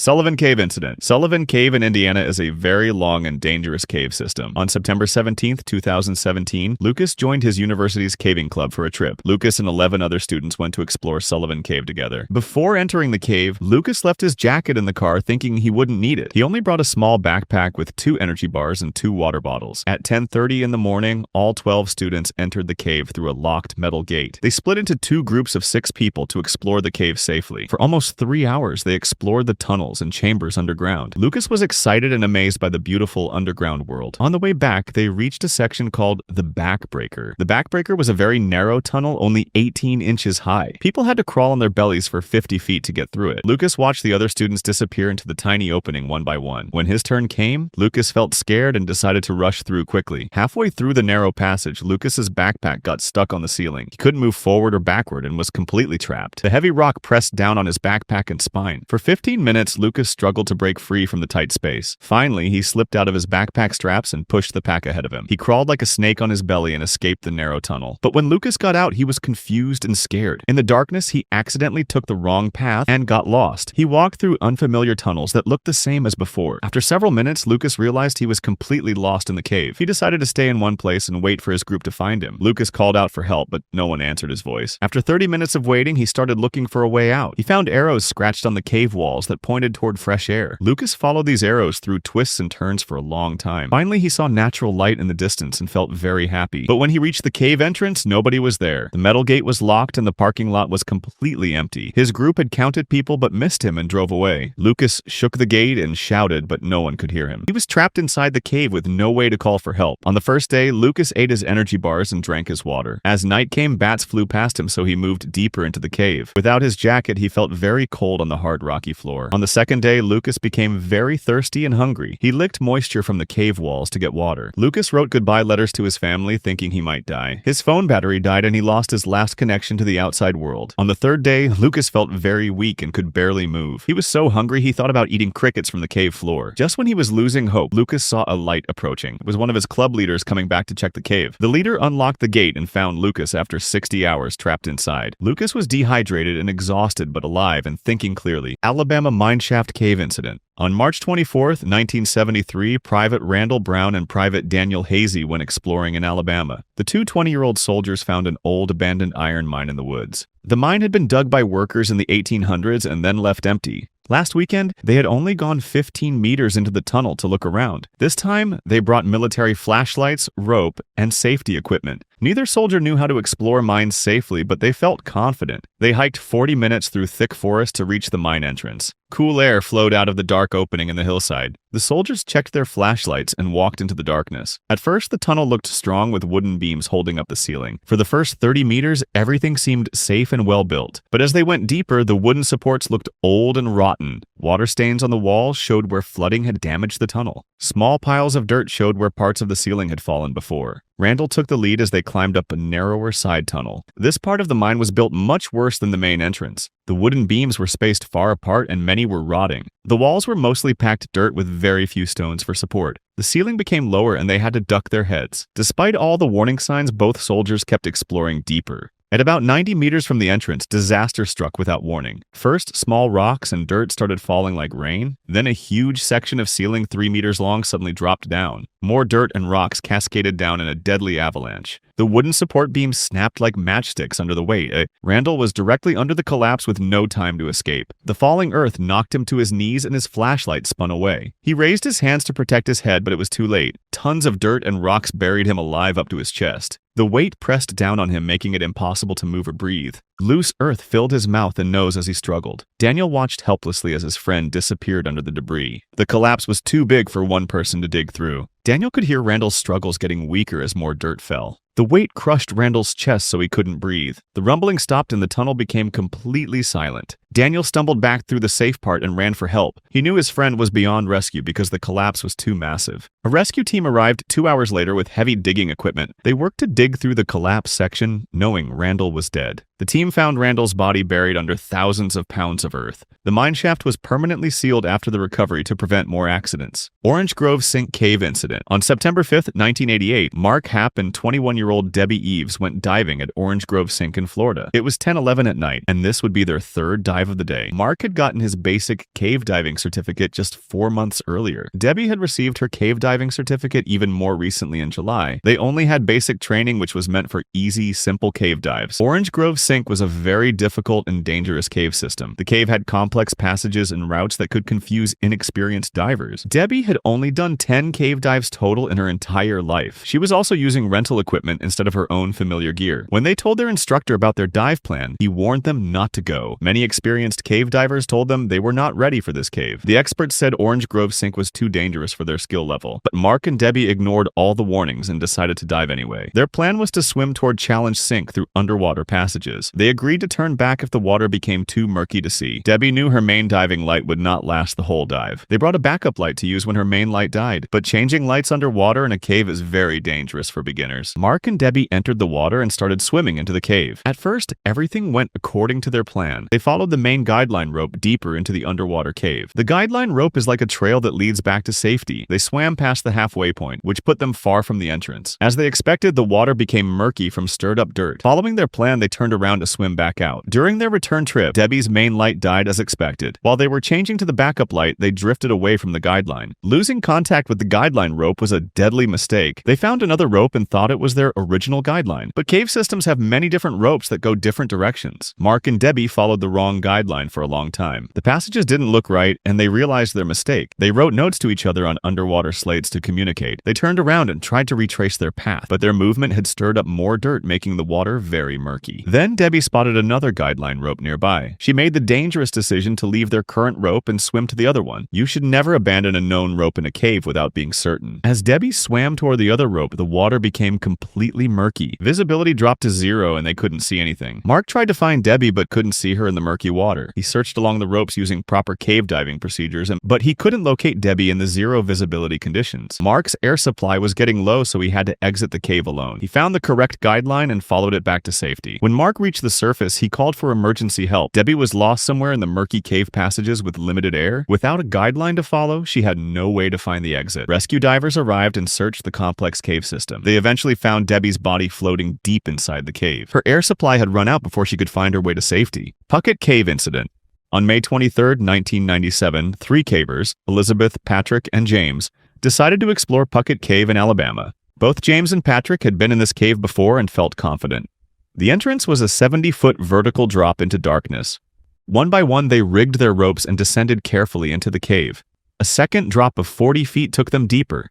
Sullivan Cave Incident. Sullivan Cave in Indiana is a very long and dangerous cave system. On September 17, 2017, Lucas joined his university's caving club for a trip. Lucas and 11 other students went to explore Sullivan Cave together. Before entering the cave, Lucas left his jacket in the car thinking he wouldn't need it. He only brought a small backpack with 2 energy bars and 2 water bottles. At 10:30 in the morning, all 12 students entered the cave through a locked metal gate. They split into 2 groups of 6 people to explore the cave safely. For almost 3 hours, they explored the tunnels and chambers underground. Lucas was excited and amazed by the beautiful underground world. On the way back, they reached a section called the Backbreaker. The Backbreaker was a very narrow tunnel, only 18 inches high. People had to crawl on their bellies for 50 feet to get through it. Lucas watched the other students disappear into the tiny opening one by one. When his turn came, Lucas felt scared and decided to rush through quickly. Halfway through the narrow passage, Lucas's backpack got stuck on the ceiling. He couldn't move forward or backward and was completely trapped. The heavy rock pressed down on his backpack and spine. For 15 minutes, Lucas struggled to break free from the tight space. Finally, he slipped out of his backpack straps and pushed the pack ahead of him. He crawled like a snake on his belly and escaped the narrow tunnel. But when Lucas got out, he was confused and scared. In the darkness, he accidentally took the wrong path and got lost. He walked through unfamiliar tunnels that looked the same as before. After several minutes, Lucas realized he was completely lost in the cave. He decided to stay in one place and wait for his group to find him. Lucas called out for help, but no one answered his voice. After 30 minutes of waiting, he started looking for a way out. He found arrows scratched on the cave walls that pointed toward fresh air. Lucas followed these arrows through twists and turns for a long time. Finally, he saw natural light in the distance and felt very happy. But when he reached the cave entrance, nobody was there. The metal gate was locked and the parking lot was completely empty. His group had counted people but missed him and drove away. Lucas shook the gate and shouted, but no one could hear him. He was trapped inside the cave with no way to call for help. On the first day, Lucas ate his energy bars and drank his water. As night came, bats flew past him, so he moved deeper into the cave. Without his jacket, he felt very cold on the hard rocky floor. On the second day, Lucas became very thirsty and hungry. He licked moisture from the cave walls to get water. Lucas wrote goodbye letters to his family, thinking he might die. His phone battery died and he lost his last connection to the outside world. On the third day, Lucas felt very weak and could barely move. He was so hungry he thought about eating crickets from the cave floor. Just when he was losing hope, Lucas saw a light approaching. It was one of his club leaders coming back to check the cave. The leader unlocked the gate and found Lucas after 60 hours trapped inside. Lucas was dehydrated and exhausted but alive and thinking clearly. Alabama Mineshaft Cave Incident. On March 24, 1973, Private Randall Brown and Private Daniel Hazy went exploring in Alabama. The 2 20-year-old soldiers found an old abandoned iron mine in the woods. The mine had been dug by workers in the 1800s and then left empty. Last weekend, they had only gone 15 meters into the tunnel to look around. This time, they brought military flashlights, rope, and safety equipment. Neither soldier knew how to explore mines safely, but they felt confident. They hiked 40 minutes through thick forest to reach the mine entrance. Cool air flowed out of the dark opening in the hillside. The soldiers checked their flashlights and walked into the darkness. At first, the tunnel looked strong with wooden beams holding up the ceiling. For the first 30 meters, everything seemed safe and well built. But as they went deeper, the wooden supports looked old and rotten. Water stains on the walls showed where flooding had damaged the tunnel. Small piles of dirt showed where parts of the ceiling had fallen before. Randall took the lead as they climbed up a narrower side tunnel. This part of the mine was built much worse than the main entrance. The wooden beams were spaced far apart and many were rotting. The walls were mostly packed dirt with very few stones for support. The ceiling became lower and they had to duck their heads. Despite all the warning signs, both soldiers kept exploring deeper. At about 90 meters from the entrance, disaster struck without warning. First, small rocks and dirt started falling like rain. Then a huge section of ceiling 3 meters long suddenly dropped down. More dirt and rocks cascaded down in a deadly avalanche. The wooden support beams snapped like matchsticks under the weight. Randall was directly under the collapse with no time to escape. The falling earth knocked him to his knees and his flashlight spun away. He raised his hands to protect his head, but it was too late. Tons of dirt and rocks buried him alive up to his chest. The weight pressed down on him, making it impossible to move or breathe. Loose earth filled his mouth and nose as he struggled. Daniel watched helplessly as his friend disappeared under the debris. The collapse was too big for one person to dig through. Daniel could hear Randall's struggles getting weaker as more dirt fell. The weight crushed Randall's chest so he couldn't breathe. The rumbling stopped and the tunnel became completely silent. Daniel stumbled back through the safe part and ran for help. He knew his friend was beyond rescue because the collapse was too massive. A rescue team arrived 2 hours later with heavy digging equipment. They worked to dig through the collapsed section, knowing Randall was dead. The team found Randall's body buried under thousands of pounds of earth. The mineshaft was permanently sealed after the recovery to prevent more accidents. Orange Grove Sink Cave Incident. On September 5, 1988, Mark Happ and 21-year-old Debbie Eves went diving at Orange Grove Sink in Florida. It was 10:11 at night, and this would be their third dive of the day. Mark had gotten his basic cave diving certificate just 4 months earlier. Debbie had received her cave diving certificate even more recently in July. They only had basic training, which was meant for easy, simple cave dives. Orange Grove Sink was a very difficult and dangerous cave system. The cave had complex passages and routes that could confuse inexperienced divers. Debbie had only done 10 cave dives total in her entire life. She was also using rental equipment instead of her own familiar gear. When they told their instructor about their dive plan, he warned them not to go. Many experienced cave divers told them they were not ready for this cave. The experts said Orange Grove Sink was too dangerous for their skill level, but Mark and Debbie ignored all the warnings and decided to dive anyway. Their plan was to swim toward Challenge Sink through underwater passages. They agreed to turn back if the water became too murky to see. Debbie knew her main diving light would not last the whole dive. They brought a backup light to use when her main light died, but changing lights underwater in a cave is very dangerous for beginners. Mark and Debbie entered the water and started swimming into the cave. At first, everything went according to their plan. They followed the main guideline rope deeper into the underwater cave. The guideline rope is like a trail that leads back to safety. They swam past the halfway point, which put them far from the entrance. As they expected, the water became murky from stirred up dirt. Following their plan, they turned around to swim back out. During their return trip, Debbie's main light died as expected. While they were changing to the backup light, they drifted away from the guideline. Losing contact with the guideline rope was a deadly mistake. They found another rope and thought it was their original guideline. But cave systems have many different ropes that go different directions. Mark and Debbie followed the wrong guideline for a long time. The passages didn't look right, and they realized their mistake. They wrote notes to each other on underwater slates to communicate. They turned around and tried to retrace their path, but their movement had stirred up more dirt, making the water very murky. Then Debbie spotted another guideline rope nearby. She made the dangerous decision to leave their current rope and swim to the other one. You should never abandon a known rope in a cave without being certain. As Debbie swam toward the other rope, the water became completely murky. Visibility dropped to 0 and they couldn't see anything. Mark tried to find Debbie but couldn't see her in the murky water. He searched along the ropes using proper cave diving procedures, but he couldn't locate Debbie in the 0 visibility conditions. Mark's air supply was getting low, so he had to exit the cave alone. He found the correct guideline and followed it back to safety. When Mark reached the surface, he called for emergency help. Debbie was lost somewhere in the murky cave passages with limited air. Without a guideline to follow, she had no way to find the exit. Rescue divers arrived and searched the complex cave system. They eventually found Debbie's body floating deep inside the cave. Her air supply had run out before she could find her way to safety. Puckett Cave Incident. On May 23, 1997, 3 cavers, Elizabeth, Patrick, and James, decided to explore Puckett Cave in Alabama. Both James and Patrick had been in this cave before and felt confident. The entrance was a 70-foot vertical drop into darkness. One by one, they rigged their ropes and descended carefully into the cave. A second drop of 40 feet took them deeper.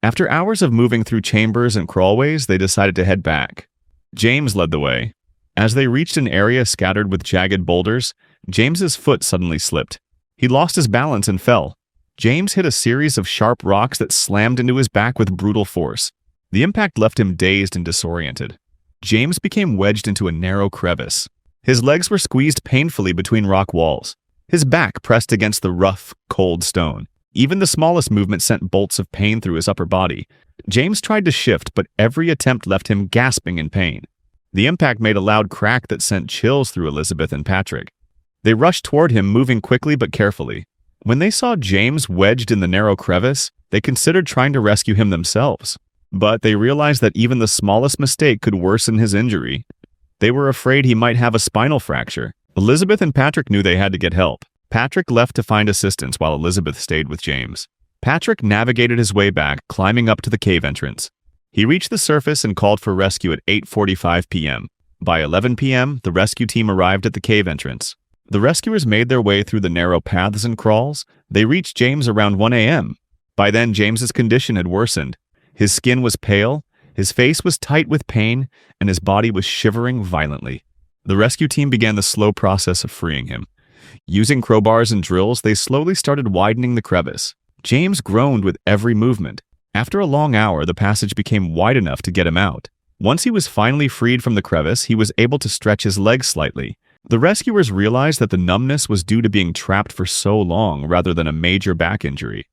After hours of moving through chambers and crawlways, they decided to head back. James led the way. As they reached an area scattered with jagged boulders, James's foot suddenly slipped. He lost his balance and fell. James hit a series of sharp rocks that slammed into his back with brutal force. The impact left him dazed and disoriented. James became wedged into a narrow crevice. His legs were squeezed painfully between rock walls. His back pressed against the rough, cold stone. Even the smallest movement sent bolts of pain through his upper body. James tried to shift, but every attempt left him gasping in pain. The impact made a loud crack that sent chills through Elizabeth and Patrick. They rushed toward him, moving quickly but carefully. When they saw James wedged in the narrow crevice, they considered trying to rescue him themselves. But they realized that even the smallest mistake could worsen his injury. They were afraid he might have a spinal fracture. Elizabeth and Patrick knew they had to get help. Patrick left to find assistance while Elizabeth stayed with James. Patrick navigated his way back, climbing up to the cave entrance. He reached the surface and called for rescue at 8:45 p.m. By 11 p.m., the rescue team arrived at the cave entrance. The rescuers made their way through the narrow paths and crawls. They reached James around 1 a.m. By then, James's condition had worsened. His skin was pale, his face was tight with pain, and his body was shivering violently. The rescue team began the slow process of freeing him. Using crowbars and drills, they slowly started widening the crevice. James groaned with every movement. After a long hour, the passage became wide enough to get him out. Once he was finally freed from the crevice, he was able to stretch his legs slightly. The rescuers realized that the numbness was due to being trapped for so long rather than a major back injury.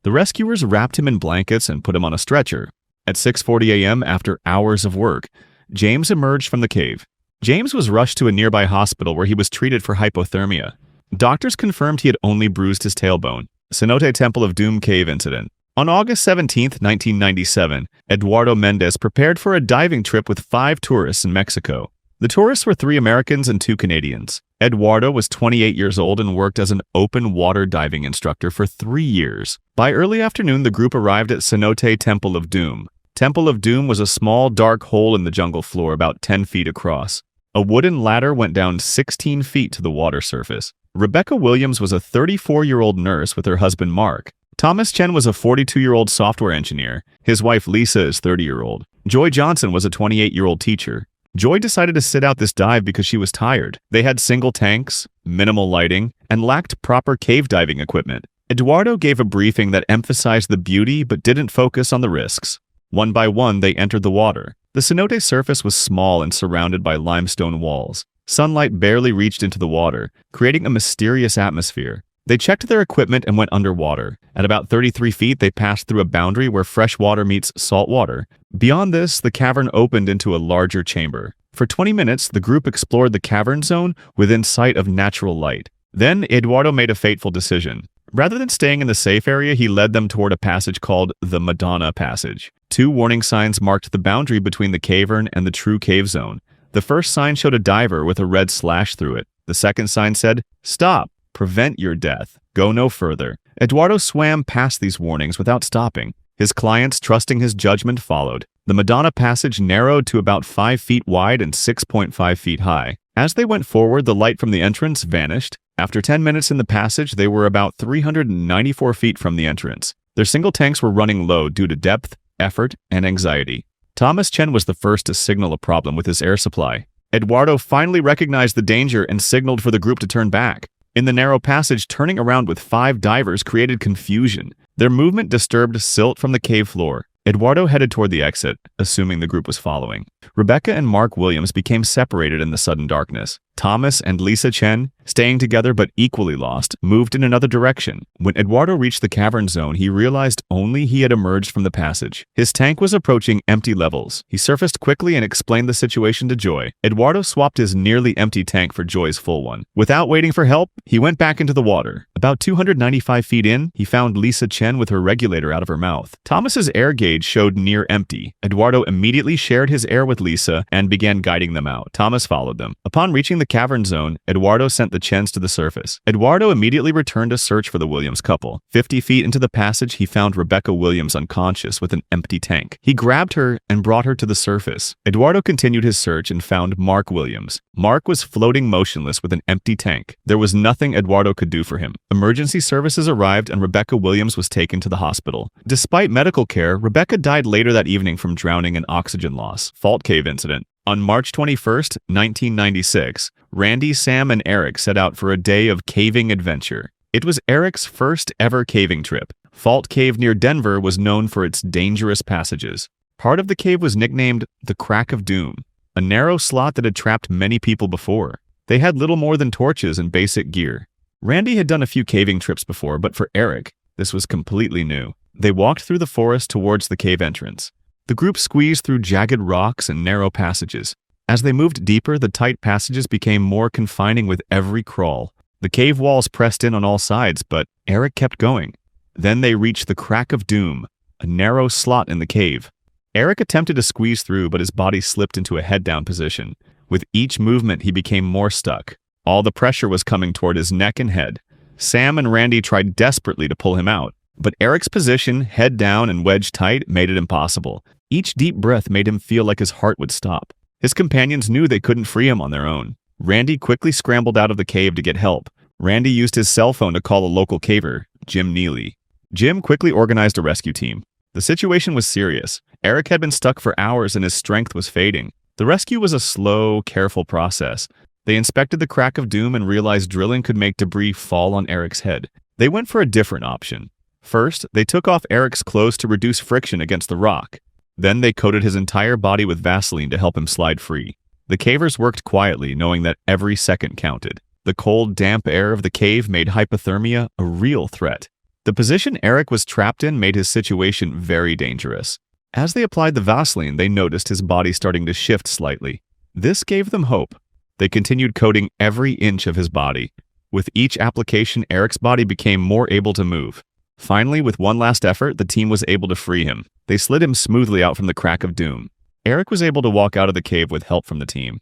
The rescuers wrapped him in blankets and put him on a stretcher. At 6:40 a.m., after hours of work, James emerged from the cave. James was rushed to a nearby hospital where he was treated for hypothermia. Doctors confirmed he had only bruised his tailbone. Cenote Temple of Doom Cave Incident. On August 17, 1997, Eduardo Mendez prepared for a diving trip with 5 tourists in Mexico. The tourists were 3 Americans and 2 Canadians. Eduardo was 28 years old and worked as an open water diving instructor for 3 years. By early afternoon, the group arrived at Cenote Temple of Doom. Temple of Doom was a small, dark hole in the jungle floor about 10 feet across. A wooden ladder went down 16 feet to the water surface. Rebecca Williams was a 34-year-old nurse with her husband Mark. Thomas Chen was a 42-year-old software engineer. His wife Lisa is 30-year-old. Joy Johnson was a 28-year-old teacher. Joy decided to sit out this dive because she was tired. They had single tanks, minimal lighting, and lacked proper cave diving equipment. Eduardo gave a briefing that emphasized the beauty but didn't focus on the risks. One by one, they entered the water. The cenote surface was small and surrounded by limestone walls. Sunlight barely reached into the water, creating a mysterious atmosphere. They checked their equipment and went underwater. At about 33 feet, they passed through a boundary where fresh water meets salt water. Beyond this, the cavern opened into a larger chamber. For 20 minutes, the group explored the cavern zone within sight of natural light. Then, Eduardo made a fateful decision. Rather than staying in the safe area, he led them toward a passage called the Madonna Passage. 2 warning signs marked the boundary between the cavern and the true cave zone. The first sign showed a diver with a red slash through it. The second sign said, "Stop! Prevent your death. Go no further." Eduardo swam past these warnings without stopping. His clients, trusting his judgment, followed. The Madonna Passage narrowed to about 5 feet wide and 6.5 feet high. As they went forward, the light from the entrance vanished. After 10 minutes in the passage, they were about 394 feet from the entrance. Their single tanks were running low due to depth, effort, and anxiety. Thomas Chen was the first to signal a problem with his air supply. Eduardo finally recognized the danger and signaled for the group to turn back. In the narrow passage, turning around with 5 divers created confusion. Their movement disturbed silt from the cave floor. Eduardo headed toward the exit, assuming the group was following. Rebecca and Mark Williams became separated in the sudden darkness. Thomas and Lisa Chen, staying together but equally lost, moved in another direction. When Eduardo reached the cavern zone, he realized only he had emerged from the passage. His tank was approaching empty levels. He surfaced quickly and explained the situation to Joy. Eduardo swapped his nearly empty tank for Joy's full one. Without waiting for help, he went back into the water. About 295 feet in, he found Lisa Chen with her regulator out of her mouth. Thomas's air gauge showed near empty. Eduardo immediately shared his air with Lisa and began guiding them out. Thomas followed them. Upon reaching the cavern zone, Eduardo sent the Chens to the surface. Eduardo immediately returned to search for the Williams couple. 50 feet into the passage, he found Rebecca Williams unconscious with an empty tank. He grabbed her and brought her to the surface. Eduardo continued his search and found Mark Williams. Mark was floating motionless with an empty tank. There was nothing Eduardo could do for him. Emergency services arrived and Rebecca Williams was taken to the hospital. Despite medical care, Rebecca died later that evening from drowning and oxygen loss. Fault Cave Incident. On March 21st, 1996, Randy, Sam, and Eric set out for a day of caving adventure. It was Eric's first ever caving trip. Fault Cave near Denver was known for its dangerous passages. Part of the cave was nicknamed the Crack of Doom, a narrow slot that had trapped many people before. They had little more than torches and basic gear. Randy had done a few caving trips before, but for Eric, this was completely new. They walked through the forest towards the cave entrance. The group squeezed through jagged rocks and narrow passages. As they moved deeper, the tight passages became more confining with every crawl. The cave walls pressed in on all sides, but Eric kept going. Then they reached the Crack of Doom, a narrow slot in the cave. Eric attempted to squeeze through, but his body slipped into a head-down position. With each movement, he became more stuck. All the pressure was coming toward his neck and head. Sam and Randy tried desperately to pull him out, but Eric's position, head down and wedged tight, made it impossible. Each deep breath made him feel like his heart would stop. His companions knew they couldn't free him on their own. Randy quickly scrambled out of the cave to get help. Randy used his cell phone to call a local caver, Jim Neely. Jim quickly organized a rescue team. The situation was serious. Eric had been stuck for hours and his strength was fading. The rescue was a slow, careful process. They inspected the Crack of Doom and realized drilling could make debris fall on Eric's head. They went for a different option. First, they took off Eric's clothes to reduce friction against the rock. Then they coated his entire body with Vaseline to help him slide free. The cavers worked quietly, knowing that every second counted. The cold, damp air of the cave made hypothermia a real threat. The position Eric was trapped in made his situation very dangerous. As they applied the Vaseline, they noticed his body starting to shift slightly. This gave them hope. They continued coating every inch of his body. With each application, Eric's body became more able to move. Finally, with one last effort, the team was able to free him. They slid him smoothly out from the crack of doom. Eric was able to walk out of the cave with help from the team.